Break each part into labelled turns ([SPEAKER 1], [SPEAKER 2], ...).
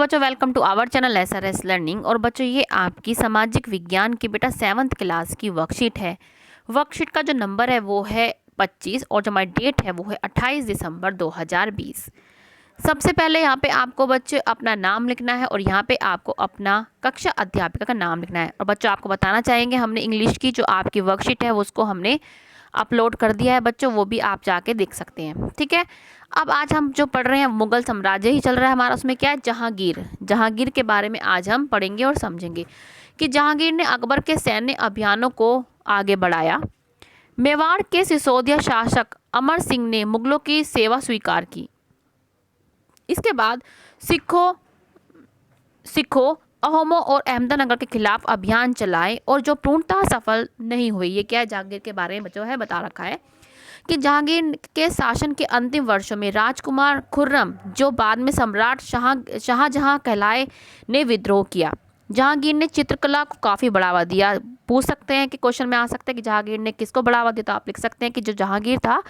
[SPEAKER 1] बच्चों, welcome to our channel SRS learning. और बच्चों, ये आपकी सामाजिक विज्ञान की बेटा 7th क्लास की वर्कशीट है। वर्कशीट का जो नंबर है वो है 25 और जो हमारी डेट है वो है 28 दिसंबर 2020। सबसे पहले यहाँ पे आपको बच्चे अपना नाम लिखना है और यहाँ पे आपको अपना कक्षा अध्यापिका का नाम लिखना है। और बच्चों, आपको बताना चाहेंगे हमने इंग्लिश की जो आपकी वर्कशीट है वो उसको हमने अपलोड कर दिया है बच्चों, वो भी आप जाके देख सकते हैं। ठीक है, अब आज हम जो पढ़ रहे हैं मुगल साम्राज्य ही चल रहा है हमारा। उसमें क्या है, जहांगीर के बारे में आज हम पढ़ेंगे और समझेंगे कि जहांगीर ने अकबर के सैन्य अभियानों को आगे बढ़ाया। मेवाड़ के सिसोदिया शासक अमर सिंह ने मुगलों की सेवा स्वीकार की। इसके बाद सिखों अहोमों और अहमदनगर के खिलाफ अभियान चलाए और जो पूर्णतः सफल नहीं हुए। ये क्या है, जहांगीर के बारे में बच्चों है बता रखा है कि जहांगीर के शासन के अंतिम वर्षों में राजकुमार खुर्रम, जो बाद में सम्राट शाहजहां कहलाए, ने विद्रोह किया। जहांगीर ने चित्रकला को काफ़ी बढ़ावा दिया। पूछ सकते हैं कि क्वेश्चन में आ सकता है कि जहांगीर ने किसको बढ़ावा दिया, तो आप लिख सकते हैं कि जो जहांगीर था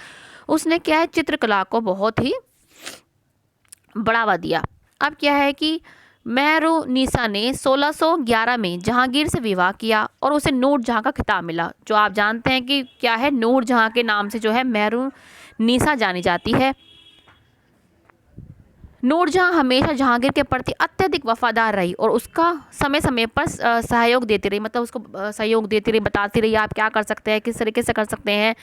[SPEAKER 1] उसने क्या है, चित्रकला को बहुत ही बढ़ावा दिया। अब क्या है कि मेहरुन्निसा ने 1611 में जहांगीर से विवाह किया और उसे नूर जहां का खिताब मिला। जो आप जानते हैं कि क्या है, नूर जहां के नाम से जो है मेहरुन्निसा जानी जाती है। नूर जहां हमेशा जहांगीर के प्रति अत्यधिक वफादार रही और उसका समय समय पर सहयोग देती रही, मतलब उसको सहयोग देती रही, बताती रही आप क्या कर सकते हैं, किस तरीके से कर सकते हैं।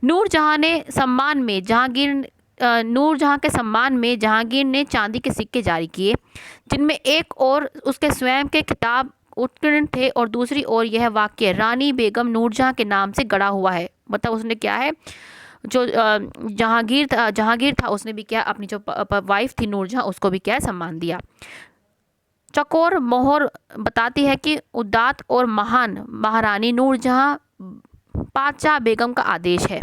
[SPEAKER 1] नूर जहां के सम्मान में जहांगीर ने चांदी के सिक्के जारी किए, जिनमें एक और उसके स्वयं के खिताब उत्कीर्ण थे और दूसरी ओर यह वाक्य रानी बेगम नूरजहां के नाम से गढ़ा हुआ है। मतलब उसने क्या है, जो जहांगीर था उसने भी क्या, अपनी जो वाइफ थी नूरजहां, उसको भी क्या है, सम्मान दिया। चकोर मोहर बताती है कि उदात और महान महारानी नूरजहां पातशाह बेगम का आदेश है।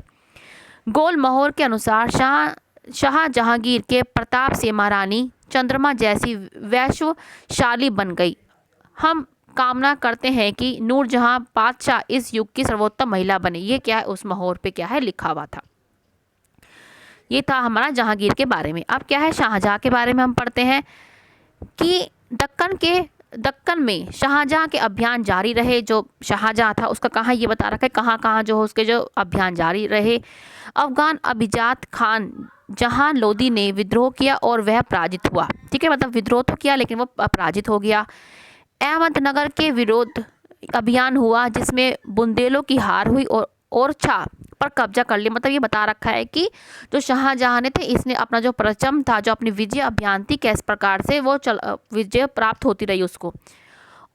[SPEAKER 1] गोल मोहर के अनुसार शाह जहांगीर के प्रताप से महारानी चंद्रमा जैसी वैश्वशाली बन गई। हम कामना करते हैं कि नूरजहां पातशाह इस युग की सर्वोत्तम महिला बने। ये क्या है, उस मोहर पे क्या है लिखा हुआ था। ये था हमारा जहांगीर के बारे में। अब क्या है, शाहजहां के बारे में हम पढ़ते हैं कि दक्कन में शाहजहां के अभियान जारी रहे। जो शाहजहां था उसका कहाँ, ये बता रखा है कहाँ कहाँ जो उसके जो अभियान जारी रहे। अफगान अभिजात खान जहां लोदी ने विद्रोह किया और वह पराजित हुआ। ठीक है, मतलब विद्रोह तो किया लेकिन वो पराजित हो गया। अहमदनगर के विरोध अभियान हुआ जिसमें बुंदेलों की हार हुई और ओरछा पर कब्जा कर लिया। मतलब ये बता रखा है कि जो शाहजहां ने थे, इसने अपना जो परचम था, जो अपनी विजय अभियान थी, किस प्रकार से वो विजय प्राप्त होती रही उसको।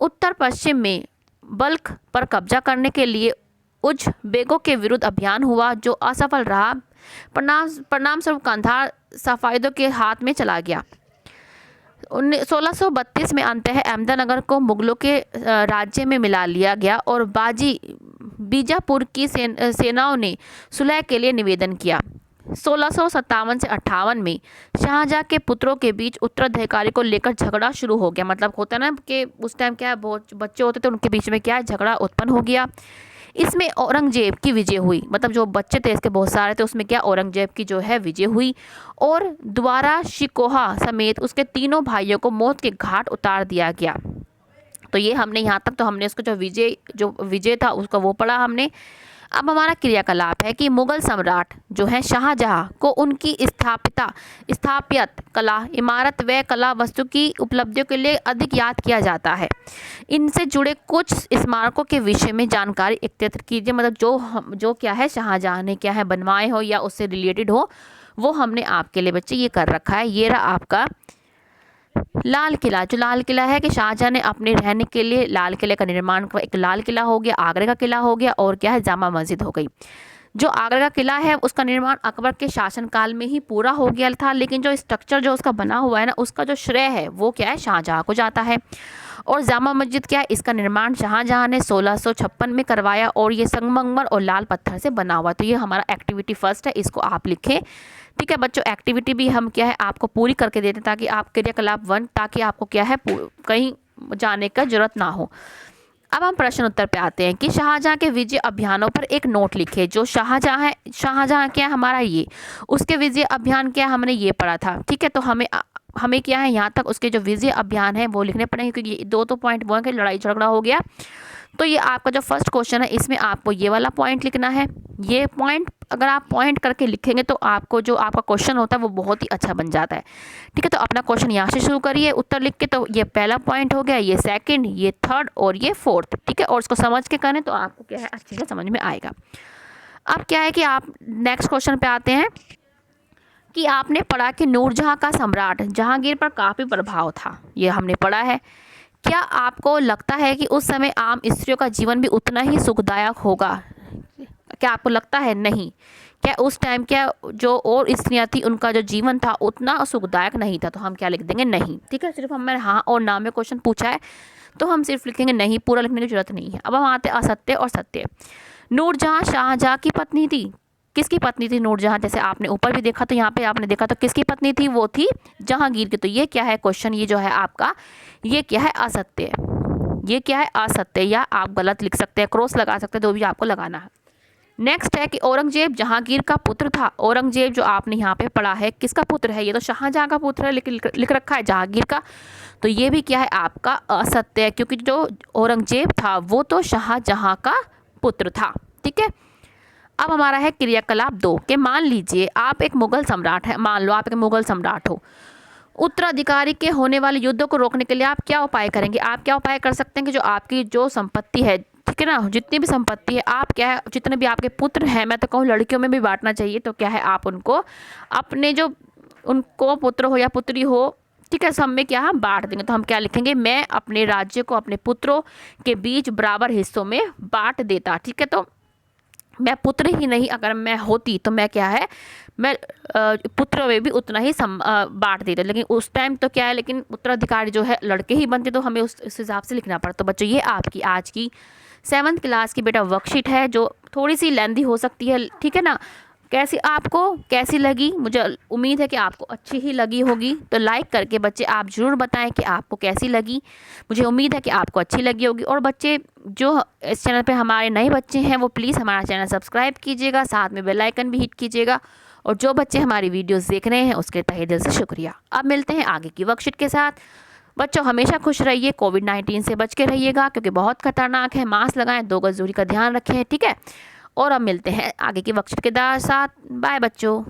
[SPEAKER 1] उत्तर पश्चिम में बल्ख पर कब्जा करने के लिए बेगों के विरुद्ध अभियान हुआ जो असफल रहा। परिणाम स्वरूप कंधार सफायदों के हाथ में चला गया। 1632 में अंततः अहमदनगर को मुगलों के राज्य में मिला लिया गया और बीजापुर की सेनाओं ने सुलह के लिए निवेदन किया। 1657 से 58 में शाहजहां के पुत्रों के बीच उत्तराधिकारी को लेकर झगड़ा शुरू हो गया। मतलब होता ना कि उस टाइम क्या है, बहुत बच्चे होते थे, उनके बीच में क्या है, झगड़ा उत्पन्न हो गया। इसमें औरंगजेब की विजय हुई। मतलब जो बच्चे थे इसके बहुत सारे थे, उसमें क्या औरंगजेब की जो है विजय हुई और द्वारा शिकोहा समेत उसके तीनों भाइयों को मौत के घाट उतार दिया गया। तो ये हमने यहाँ तक तो हमने उसको जो विजय था उसका वो पढ़ा हमने। अब हमारा क्रियाकलाप है कि मुगल सम्राट जो है शाहजहां को उनकी स्थापत्य कला, इमारत व कला वस्तु की उपलब्धियों के लिए अधिक याद किया जाता है। इनसे जुड़े कुछ स्मारकों के विषय में जानकारी एकत्रित कीजिए। मतलब जो क्या है, शाहजहां ने क्या है बनवाए हो या उससे रिलेटेड हो, वो हमने आपके लिए बच्चे ये कर रखा है। ये रहा आपका लाल किला। जो लाल किला है कि शाहजहां ने अपने रहने के लिए लाल किले का निर्माण किया। एक लाल किला हो गया, आगरा का किला हो गया और क्या है, जामा मस्जिद हो गई। जो आगरा का किला है उसका निर्माण अकबर के शासनकाल में ही पूरा हो गया था, लेकिन जो स्ट्रक्चर जो उसका बना हुआ है ना, उसका जो श्रेय है वो क्या है, शाहजहां को जाता है। और जामा मस्जिद क्या है, इसका निर्माण शाहजहां ने 1656 में करवाया और ये संगमरमर और लाल पत्थर से बना हुआ। तो ये हमारा एक्टिविटी फर्स्ट है, इसको आप लिखें। ठीक है बच्चों, एक्टिविटी भी हम क्या है आपको पूरी करके देते हैं ताकि आप क्रियाकलाप 1 ताकि आपको क्या है कहीं जाने का जरूरत ना हो। अब हम प्रश्न उत्तर पे आते हैं कि शाहजहां के विजय अभियानों पर एक नोट लिखे। जो शाहजहां क्या हमारा ये, उसके विजय अभियान क्या हमने ये पढ़ा था। ठीक है, तो हमें हमें क्या है यहाँ तक उसके जो विजय अभियान है वो लिखने पड़ेंगे, क्योंकि ये दो तो पॉइंट वो है कि लड़ाई झगड़ा हो गया। तो ये आपका जो फर्स्ट क्वेश्चन है इसमें आपको ये वाला पॉइंट लिखना है। ये पॉइंट अगर आप पॉइंट करके लिखेंगे तो आपको जो आपका क्वेश्चन होता है वो बहुत ही अच्छा बन जाता है। ठीक है, तो अपना क्वेश्चन यहाँ से शुरू करिए उत्तर लिख के। तो ये पहला पॉइंट हो गया, ये सेकंड, ये थर्ड और ये फोर्थ। ठीक है, और इसको समझ के करें तो आपको क्या है अच्छे से समझ में आएगा। अब क्या है कि आप नेक्स्ट क्वेश्चन पे आते हैं कि आपने पढ़ा कि नूरजहां का सम्राट जहांगीर पर काफ़ी प्रभाव था, ये हमने पढ़ा है। क्या आपको लगता है कि उस समय आम स्त्रियों का जीवन भी उतना ही सुखदायक होगा? क्या आपको लगता है? नहीं। क्या उस टाइम क्या जो और स्त्रियां थी उनका जो जीवन था उतना सुखदायक नहीं था? तो हम क्या लिख देंगे? नहीं। ठीक है, सिर्फ हमें हाँ और ना में क्वेश्चन पूछा है तो हम सिर्फ लिखेंगे नहीं, पूरा लिखने की जरूरत नहीं है। अब हम आते असत्य और सत्य। नूरजहां शाहजहां की पत्नी थी। किसकी पत्नी थी नूरजहां? जैसे आपने ऊपर भी देखा तो यहाँ पे आपने देखा तो किसकी पत्नी थी? वो थी जहांगीर की। तो ये क्या है क्वेश्चन? ये जो है आपका ये क्या है? असत्य। ये क्या है? असत्य, या आप गलत लिख सकते हैं, क्रॉस लगा सकते हैं, जो भी आपको लगाना है। नेक्स्ट है कि औरंगजेब जहांगीर का पुत्र था। औरंगजेब जो आपने यहाँ पे पढ़ा है किसका पुत्र है? ये तो शाहजहां का पुत्र है, लेकिन लिख रखा है जहांगीर का। तो ये भी क्या है आपका? असत्य है, क्योंकि जो औरंगजेब था वो तो शाहजहां का पुत्र था। ठीक है, अब हमारा है क्रियाकलाप 2 के मान लीजिए आप एक मुगल सम्राट है, मान लो आप एक मुगल सम्राट हो। उत्तराधिकारी के होने वाले युद्धों को रोकने के लिए आप क्या उपाय करेंगे? आप क्या उपाय कर सकते हैं कि जो आपकी जो संपत्ति है, ठीक है ना, जितनी भी संपत्ति है आप क्या है, जितने भी आपके पुत्र हैं, मैं तो कहूँ लड़कियों में भी बांटना चाहिए, तो क्या है आप उनको अपने जो उनको पुत्र हो या पुत्री हो, ठीक है, सब में क्या हम बांट देंगे। तो हम क्या लिखेंगे? मैं अपने राज्य को अपने पुत्रों के बीच बराबर हिस्सों में बांट देता। ठीक है, तो मैं पुत्र ही नहीं अगर मैं होती तो मैं क्या है, मैं पुत्रों में भी उतना ही बांट देते। लेकिन उस टाइम तो क्या है, लेकिन उत्तराधिकारी जो है लड़के ही बनते, तो हमें उस हिसाब से लिखना पड़ता। तो बच्चों ये आपकी आज की 7th क्लास की बेटा वर्कशीट है, जो थोड़ी सी लेंदी हो सकती है। ठीक है ना, कैसी आपको कैसी लगी? मुझे उम्मीद है कि आपको अच्छी ही लगी होगी। तो लाइक करके बच्चे आप ज़रूर बताएं कि आपको कैसी लगी। मुझे उम्मीद है कि आपको अच्छी लगी होगी। और बच्चे जो इस चैनल पे हमारे नए बच्चे हैं वो प्लीज़ हमारा चैनल सब्सक्राइब कीजिएगा, साथ में बेल आइकन भी हिट कीजिएगा। और जो बच्चे हमारी वीडियोस देख रहे हैं उसके तहे दिल से शुक्रिया। अब मिलते हैं आगे की वर्कशीट के साथ। बच्चों हमेशा खुश रहिए, कोविड-19 से बच के रहिएगा क्योंकि बहुत खतरनाक है। मास्क लगाएं, 2 गज दूरी का ध्यान रखें। ठीक है, और अब मिलते हैं आगे की वर्कशीट के साथ। बाय बच्चों।